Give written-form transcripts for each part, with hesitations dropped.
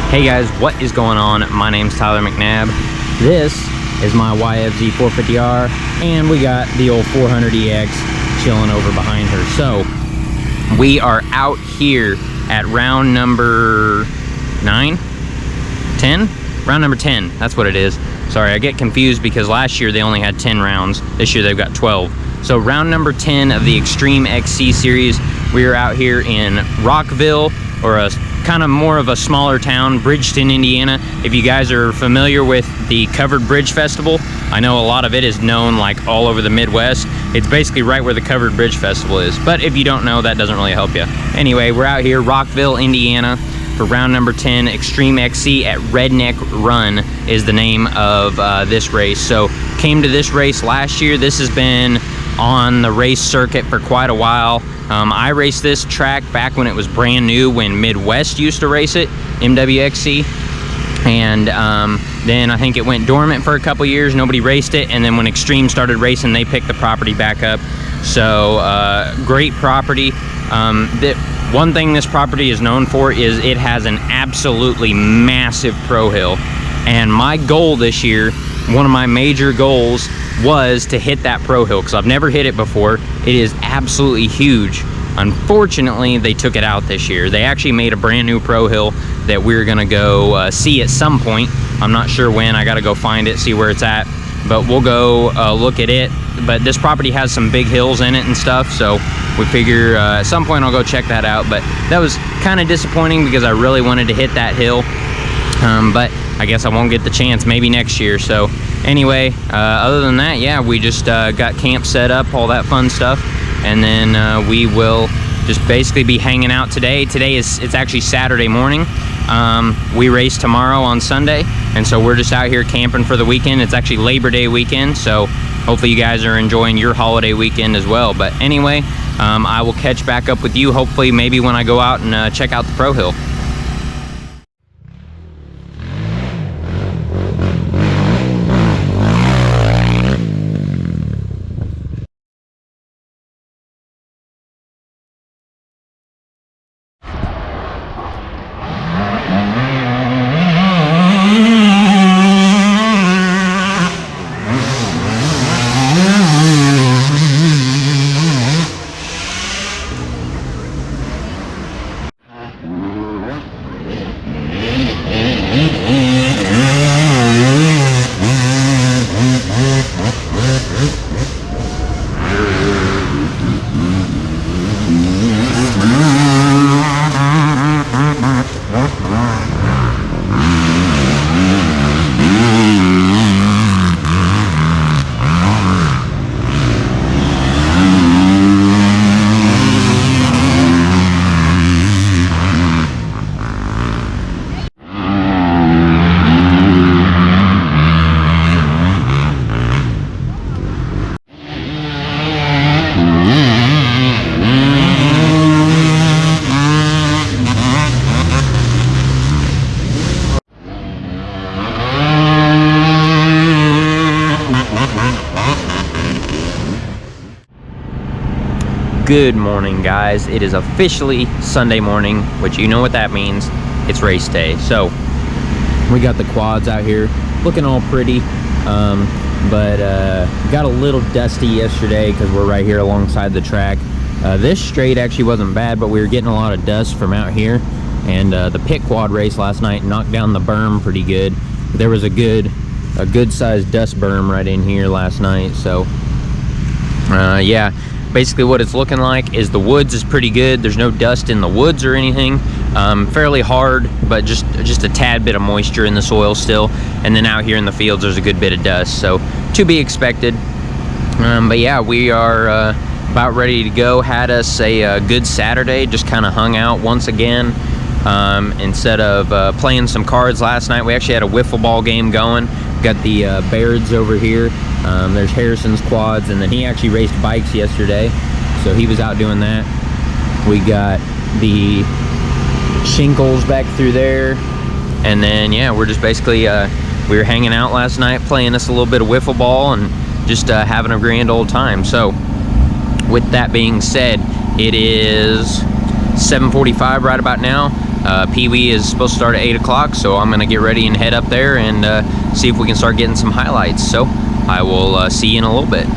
Hey guys, what is going on? My name's Tyler McNabb. This is my YFZ 450R, and we got the old 400EX chilling over behind her. So we are out here at round number 9, 10? Round number 10, that's what it is. Sorry, I get confused because last year they only had 10 rounds. This year they've got 12. So round number 10 of the Extreme XC series. We are out here in Rockville, or a kind of more of a smaller town, Bridgeton, Indiana. If you guys are familiar with the Covered Bridge Festival, I know a lot of it is known like all over the Midwest. It's basically right where the Covered Bridge Festival is. But if you don't know, that doesn't really help you. Anyway, we're out here, Rockville, Indiana, for round number 10, Extreme XC at Redneck Run is the name of this race. So came to this race last year. This has been on the race circuit for quite a while. I raced this track back when it was brand new, when Midwest used to race it, MWXC. And then I think it went dormant for a couple years, nobody raced it, and then when Extreme started racing, they picked the property back up. So great property. One thing this property is known for is it has an absolutely massive pro hill. And my goal this year, one of my major goals, was to hit that pro hill, because I've never hit it before. It is absolutely huge. Unfortunately, they took it out this year. They actually made a brand new pro hill that we're gonna go see at some point. I'm not sure when. I gotta go find it, see where it's at, but we'll go look at it. But this property has some big hills in it and stuff, so we figure at some point I'll go check that out. But that was kind of disappointing because I really wanted to hit that hill, but I guess I won't get the chance, maybe next year. So anyway, other than that, yeah, we just got camp set up, all that fun stuff, and then we will just basically be hanging out today. It's actually Saturday morning. We race tomorrow on Sunday, and so we're just out here camping for the weekend. It's actually Labor Day weekend, so hopefully you guys are enjoying your holiday weekend as well. But anyway, I will catch back up with you hopefully maybe when I go out and check out the pro hill. Good morning, guys. It is officially Sunday morning, which you know what that means. It's race day. So we got the quads out here looking all pretty, but got a little dusty yesterday because we're right here alongside the track. This straight actually wasn't bad, but we were getting a lot of dust from out here, and the pit quad race last night knocked down the berm pretty good. There was a good sized dust berm right in here last night. So yeah, basically what it's looking like is the woods is pretty good. There's no dust in the woods or anything. Fairly hard, but just a tad bit of moisture in the soil still. And then out here in the fields, there's a good bit of dust, so to be expected. But yeah, we are about ready to go. Had us a good Saturday, just kind of hung out once again. Instead of playing some cards last night, we actually had a wiffle ball game going. Got the Bairds over here. There's Harrison's quads, and then he actually raced bikes yesterday, so he was out doing that. We got the Shinkles back through there, and then yeah, we're just basically we were hanging out last night, playing us a little bit of wiffle ball, and just having a grand old time. So with that being said, it is 7:45 right about now. Pee-wee is supposed to start at 8 o'clock, so I'm gonna get ready and head up there and see if we can start getting some highlights. So I will see you in a little bit.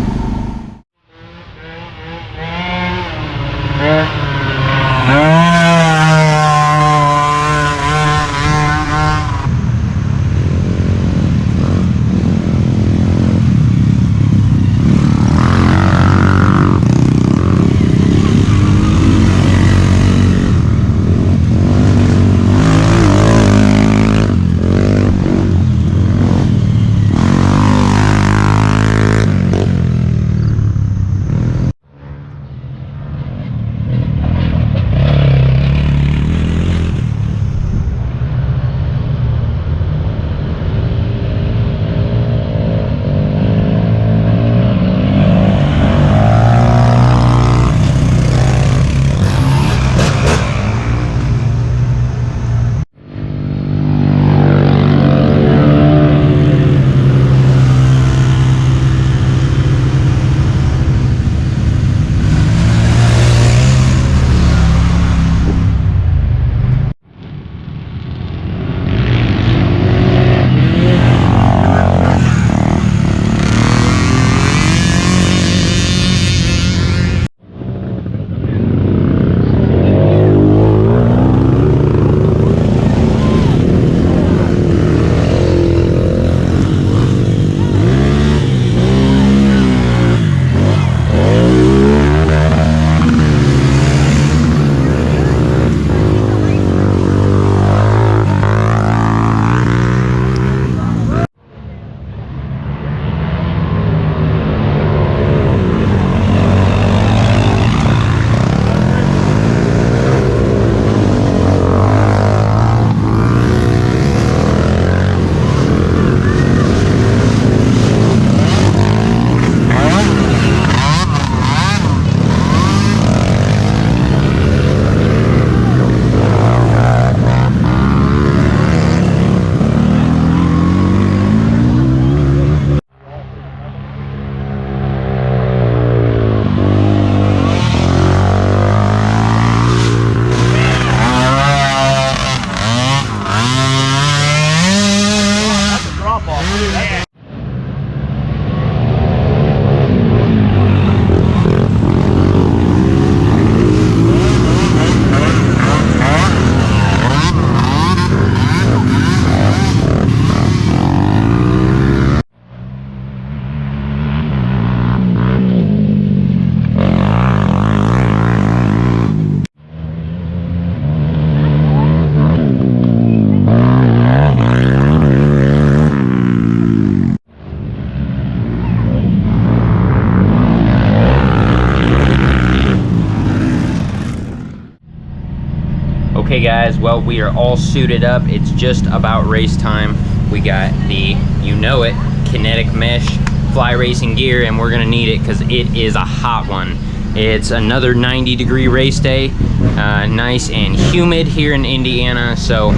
Okay guys, well, we are all suited up. It's just about race time. We got the, you know it, kinetic mesh fly racing gear, and we're gonna need it because it is a hot one. It's another 90-degree race day, nice and humid here in Indiana, so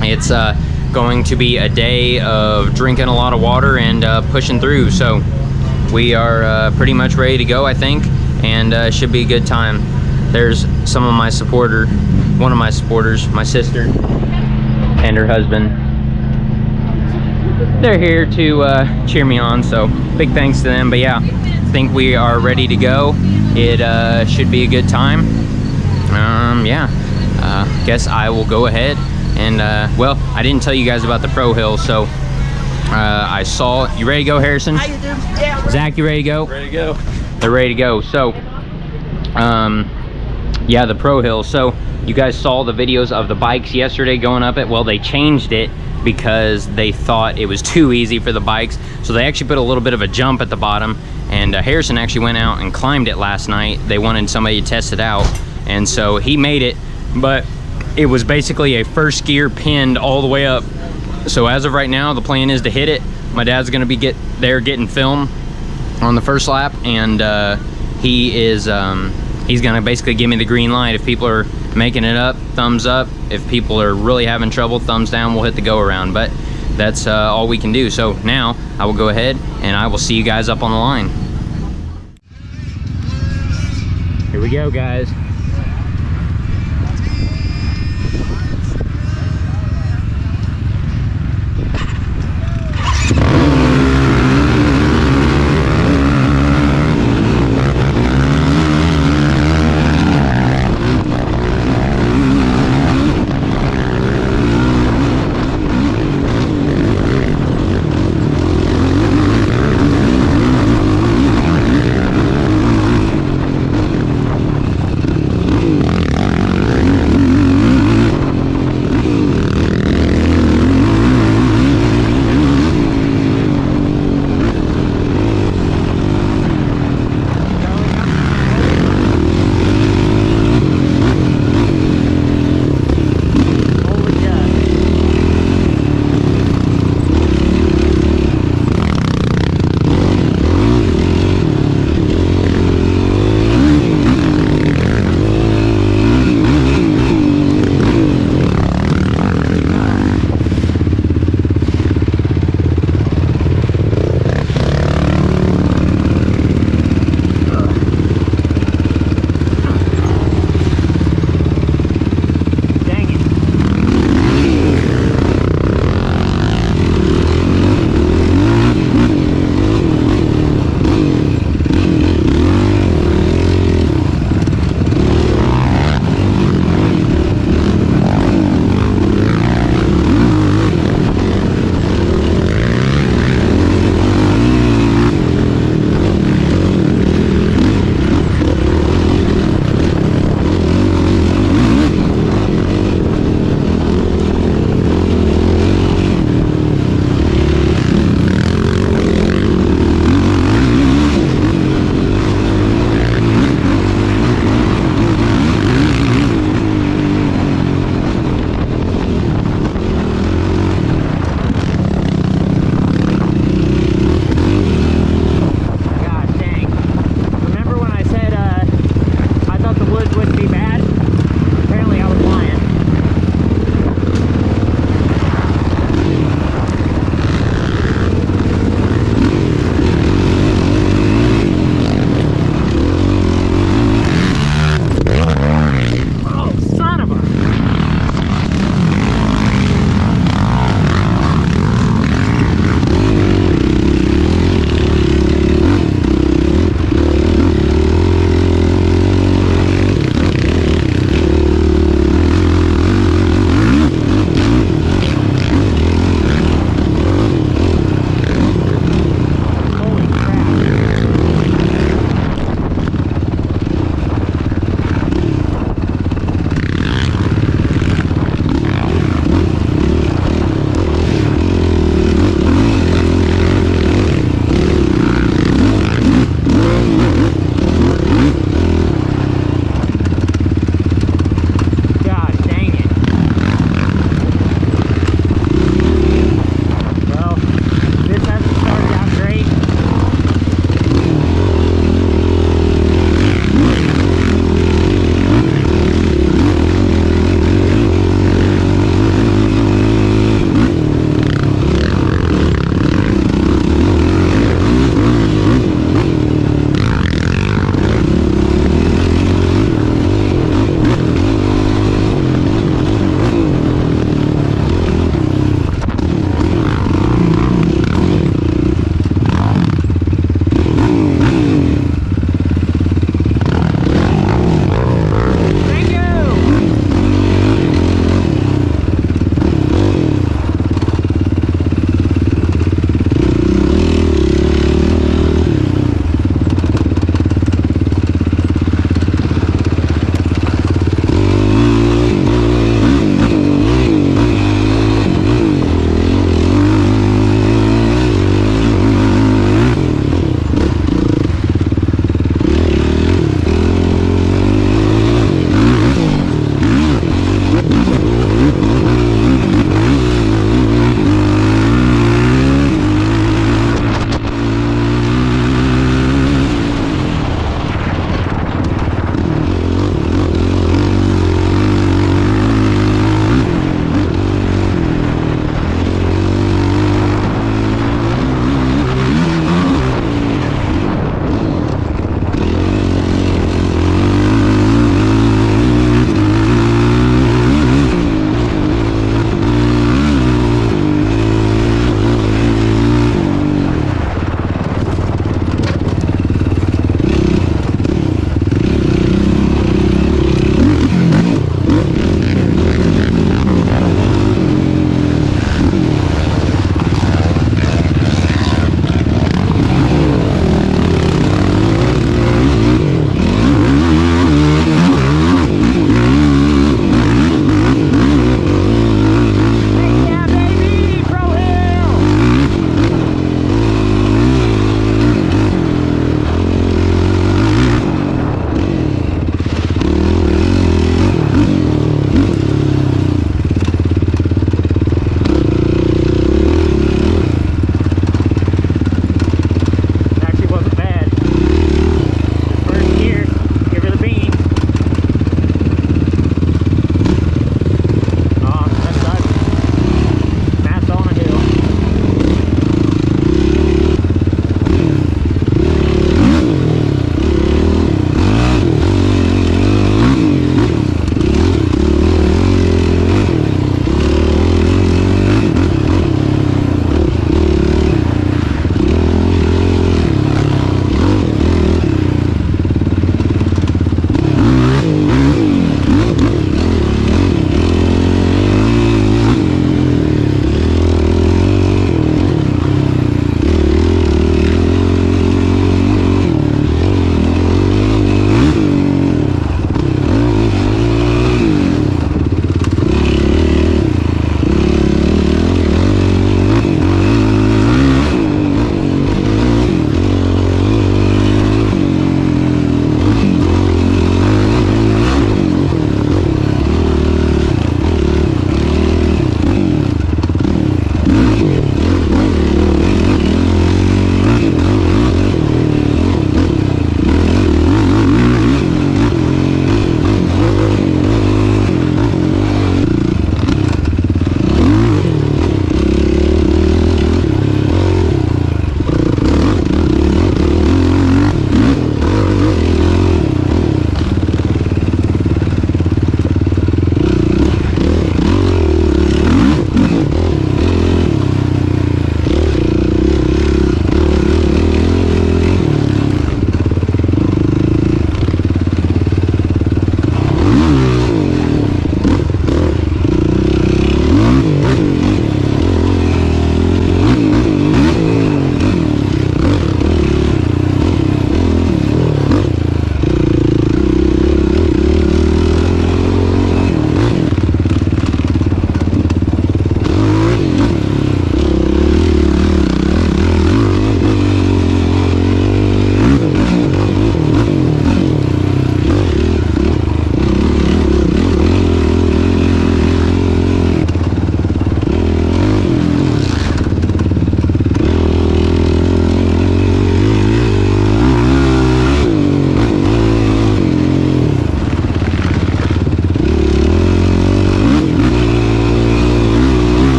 it's going to be a day of drinking a lot of water and pushing through. So we are pretty much ready to go, I think, and should be a good time. There's some of my one of my supporters, my sister and her husband. They're here to cheer me on, so big thanks to them. But yeah, I think we are ready to go. It should be a good time. Guess I will go ahead and well, I didn't tell you guys about the Pro Hill, so I saw. You ready to go, Harrison? How you doing? Yeah. Zach, you ready to go? Ready to go. They're ready to go. So yeah, the Pro Hill. So you guys saw the videos of the bikes yesterday going up it. Well, they changed it because they thought it was too easy for the bikes, so they actually put a little bit of a jump at the bottom, and Harrison actually went out and climbed it last night. They wanted somebody to test it out, and so he made it, but it was basically a first gear pinned all the way up. So as of right now, the plan is to hit it. My dad's gonna be getting film on the first lap, and he's gonna basically give me the green light. If people are making it up, thumbs up. If people are really having trouble, thumbs down. We'll hit the go around, but that's all we can do. So now I will go ahead and I will see you guys up on the line. Here we go, guys.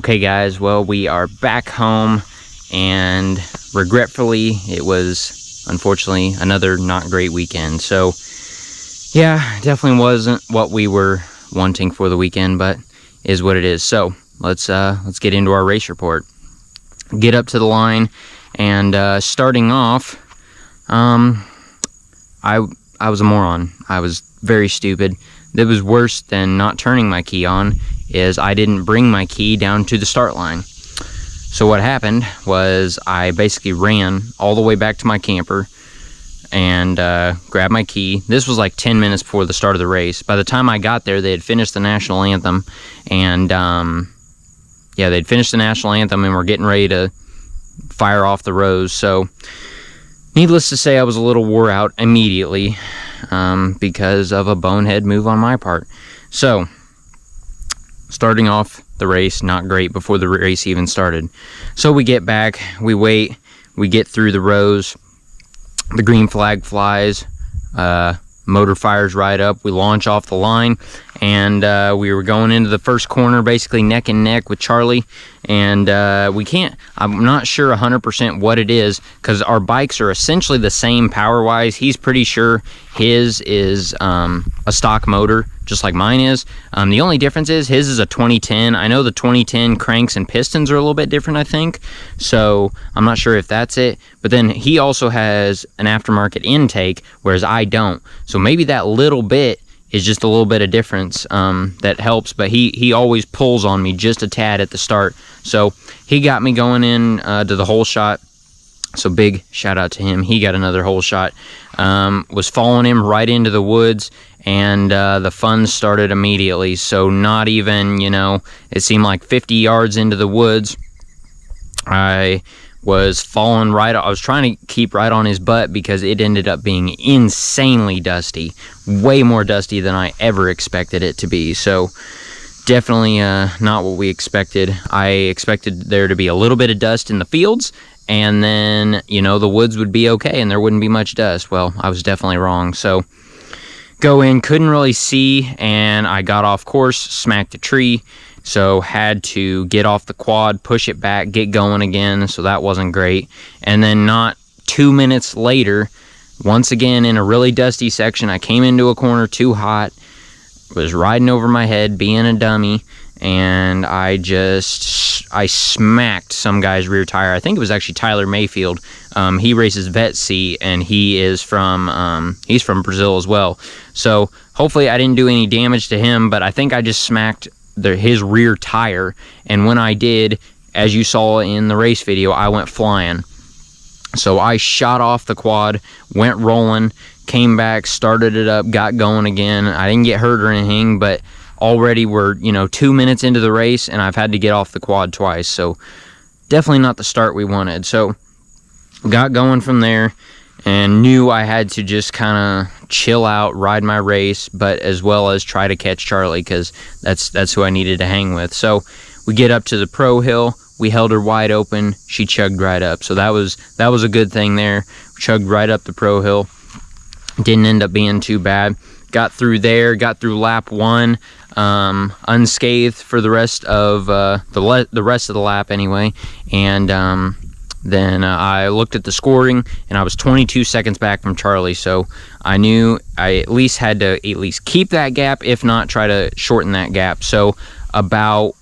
Okay guys, well, we are back home, and regretfully it was unfortunately another not great weekend. So yeah, definitely wasn't what we were wanting for the weekend, but is what it is. So let's get into our race report. Get up to the line, and starting off, I was a moron. I was very stupid. It was worse than not turning my key on, is I didn't bring my key down to the start line. So what happened was I basically ran all the way back to my camper and grabbed my key. This was like 10 minutes before the start of the race. By the time I got there, they had finished the national anthem, and yeah, they'd finished the national anthem and were getting ready to fire off the rows. So needless to say, I was a little wore out immediately because of a bonehead move on my part. So starting off the race, not great before the race even started. So we get back, we wait, we get through the rows, the green flag flies, motor fires right up, we launch off the line, and we were going into the first corner basically neck and neck with Charlie, and I'm not sure 100% what it is, because our bikes are essentially the same power wise. He's pretty sure his is a stock motor just like mine is. The only difference is his is a 2010. I know the 2010 cranks and pistons are a little bit different, I think, so I'm not sure if that's it. But then he also has an aftermarket intake, whereas I don't, so maybe that little bit is just a little bit of difference that helps. But he always pulls on me just a tad at the start, so he got me going in to the hole shot. So big shout out to him. He got another hole shot. Was following him right into the woods, and the fun started immediately. So not even, it seemed like 50 yards into the woods, I was falling right. I was trying to keep right on his butt because it ended up being insanely dusty, way more dusty than I ever expected it to be. So definitely not what we expected. I expected there to be a little bit of dust in the fields, and then the woods would be okay and there wouldn't be much dust. Well, I was definitely wrong. So go in, couldn't really see, and I got off course, smacked a tree, so had to get off the quad, push it back, get going again, so that wasn't great. And then not 2 minutes later, once again in a really dusty section, I came into a corner too hot, was riding over my head, being a dummy, and I smacked some guy's rear tire. I think it was actually Tyler Mayfield. He races Vetsy, and he's from Brazil as well. So hopefully I didn't do any damage to him, but I think I just smacked his rear tire, and when I did, as you saw in the race video, I went flying. So I shot off the quad, went rolling, came back, started it up, got going again. I didn't get hurt or anything, but already we're 2 minutes into the race, and I've had to get off the quad twice. So definitely not the start we wanted. So got going from there, and knew I had to just kind of chill out, ride my race, but as well as try to catch Charlie, because that's who I needed to hang with. So we get up to the pro hill, we held her wide open, she chugged right up. So that was a good thing there. We chugged right up the pro hill, didn't end up being too bad. Got through there, got through lap 1 unscathed for the rest of the rest of the lap anyway. And then I looked at the scoring, and I was 22 seconds back from Charlie, so I knew I at least had to keep that gap, if not try to shorten that gap. So about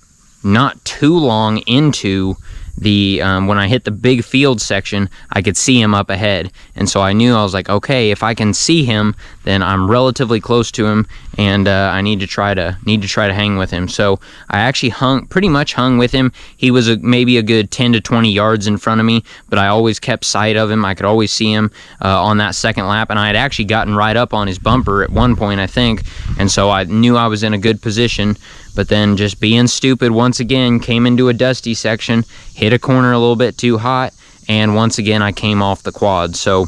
not too long into the when I hit the big field section, I could see him up ahead, and so I knew, I was like, okay, if I can see him, then I'm relatively close to him, and I need to try to hang with him. So I actually pretty much hung with him. He was maybe a good 10 to 20 yards in front of me, but I always kept sight of him. I could always see him on that second lap, and I had actually gotten right up on his bumper at one point, I think, and so I knew I was in a good position. But then, just being stupid once again, came into a dusty section, hit a corner a little bit too hot, and once again I came off the quad. So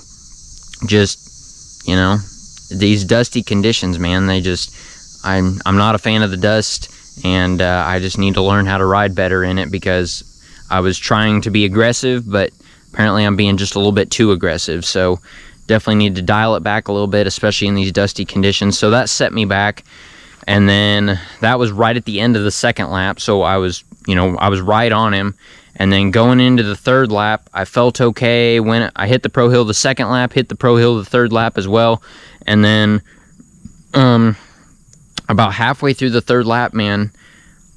just, these dusty conditions, man, I'm not a fan of the dust, and I just need to learn how to ride better in it, because I was trying to be aggressive, but apparently I'm being just a little bit too aggressive. So definitely need to dial it back a little bit, especially in these dusty conditions. So that set me back. And then that was right at the end of the second lap, so I was right on him. And then going into the third lap, I felt okay. When I hit the Pro Hill the second lap, hit the Pro Hill the third lap as well. And then about halfway through the third lap, man,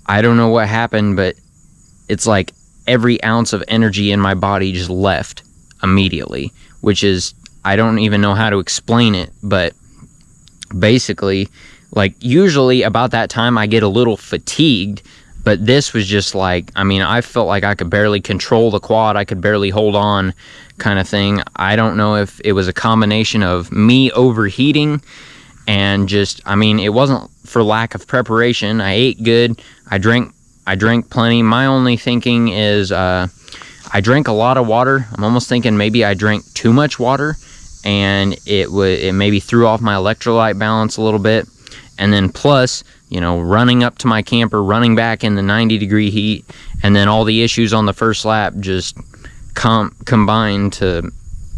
I don't know what happened, but it's like every ounce of energy in my body just left immediately, which is, I don't even know how to explain it, but basically, like, usually about that time I get a little fatigued, but this was just like, I mean, I felt like I could barely control the quad, I could barely hold on, kind of thing. I don't know if it was a combination of me overheating and just, I mean, it wasn't for lack of preparation. I ate good, I drank plenty. My only thinking is I drank a lot of water. I'm almost thinking maybe I drank too much water, and it maybe threw off my electrolyte balance a little bit. And then plus, running up to my camper, running back in the 90-degree heat, and then all the issues on the first lap just combined to,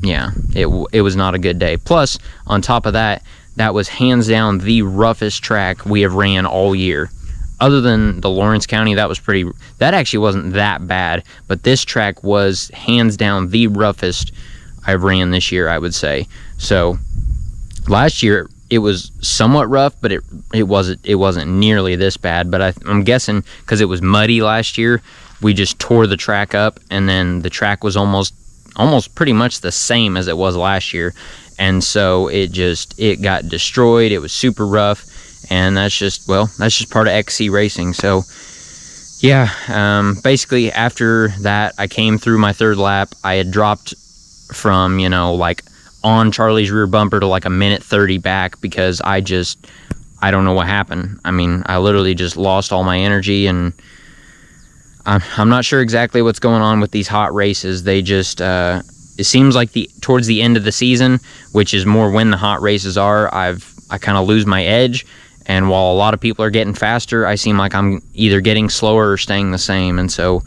it was not a good day. Plus, on top of that, that was hands down the roughest track we have ran all year. Other than the Lawrence County, that actually wasn't that bad, but this track was hands down the roughest I've ran this year, I would say. So last year it was somewhat rough, but it wasn't nearly this bad. But I'm guessing because it was muddy last year, we just tore the track up, and then the track was almost pretty much the same as it was last year, and so it got destroyed. It was super rough, and that's just part of XC racing. So yeah, basically after that, I came through my third lap. I had dropped from like on Charlie's rear bumper to like a minute 30 back, because I don't know what happened. I mean, I literally just lost all my energy, and I'm not sure exactly what's going on with these hot races. They just it seems like towards the end of the season, which is more when the hot races are, I kind of lose my edge, and while a lot of people are getting faster, I seem like I'm either getting slower or staying the same. And so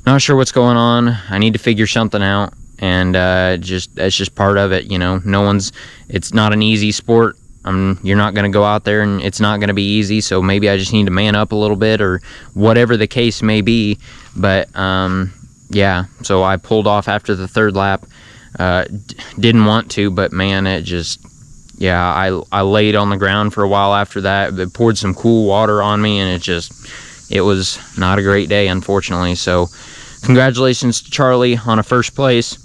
not sure what's going on. I need to figure something out. And that's just part of it. It's not an easy sport. You're not going to go out there and it's not going to be easy, so maybe I just need to man up a little bit, or whatever the case may be. But yeah, so I pulled off after the third lap. Didn't want to, but man, I laid on the ground for a while after that. It poured some cool water on me, and it was not a great day, unfortunately. So congratulations to Charlie on a first place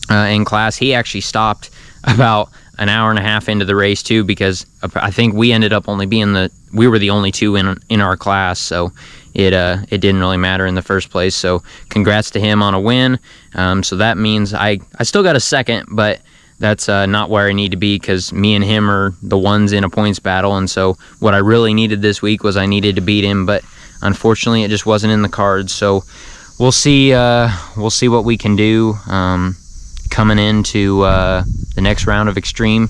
in class. He actually stopped about an hour and a half into the race too, because I think we ended up only being we were the only two in our class, so it didn't really matter in the first place. So congrats to him on a win. So that means I still got a second, but that's not where I need to be, because me and him are the ones in a points battle. And so what I really needed this week was I needed to beat him, but unfortunately it just wasn't in the cards. So we'll see what we can do coming into the next round of Extreme.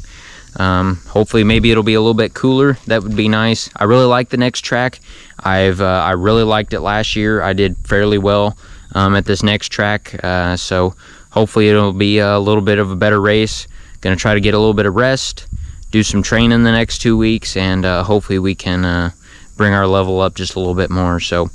Hopefully maybe it'll be a little bit cooler. That would be nice. I really like the next track. I really liked it last year. I did fairly well at this next track, so hopefully it'll be a little bit of a better race. Gonna try to get a little bit of rest, do some training the next 2 weeks, and hopefully we can bring our level up just a little bit more. So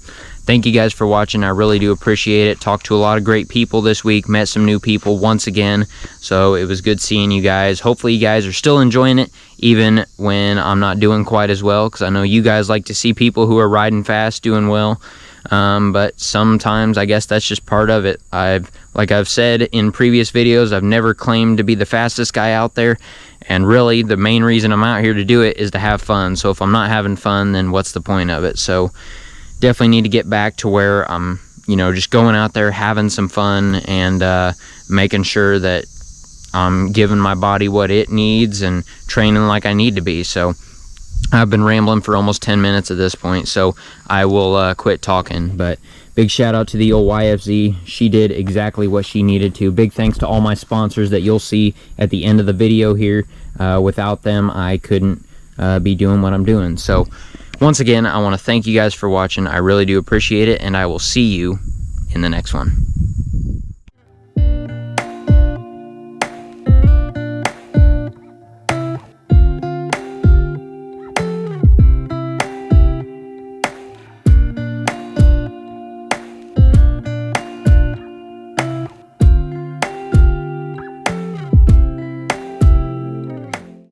thank you guys for watching. I really do appreciate it. Talked to a lot of great people this week. Met some new people once again. So it was good seeing you guys. Hopefully you guys are still enjoying it, even when I'm not doing quite as well, because I know you guys like to see people who are riding fast doing well. But sometimes I guess that's just part of it. Like I've said in previous videos, I've never claimed to be the fastest guy out there. And really, the main reason I'm out here to do it is to have fun. So if I'm not having fun, then what's the point of it? So definitely need to get back to where I'm, just going out there, having some fun, and making sure that I'm giving my body what it needs and training like I need to be. So I've been rambling for almost 10 minutes at this point, so I will quit talking. But big shout out to the old YFZ. She did exactly what she needed to. Big thanks to all my sponsors that you'll see at the end of the video here. Without them, I couldn't be doing what I'm doing. So once again, I want to thank you guys for watching. I really do appreciate it, and I will see you in the next one.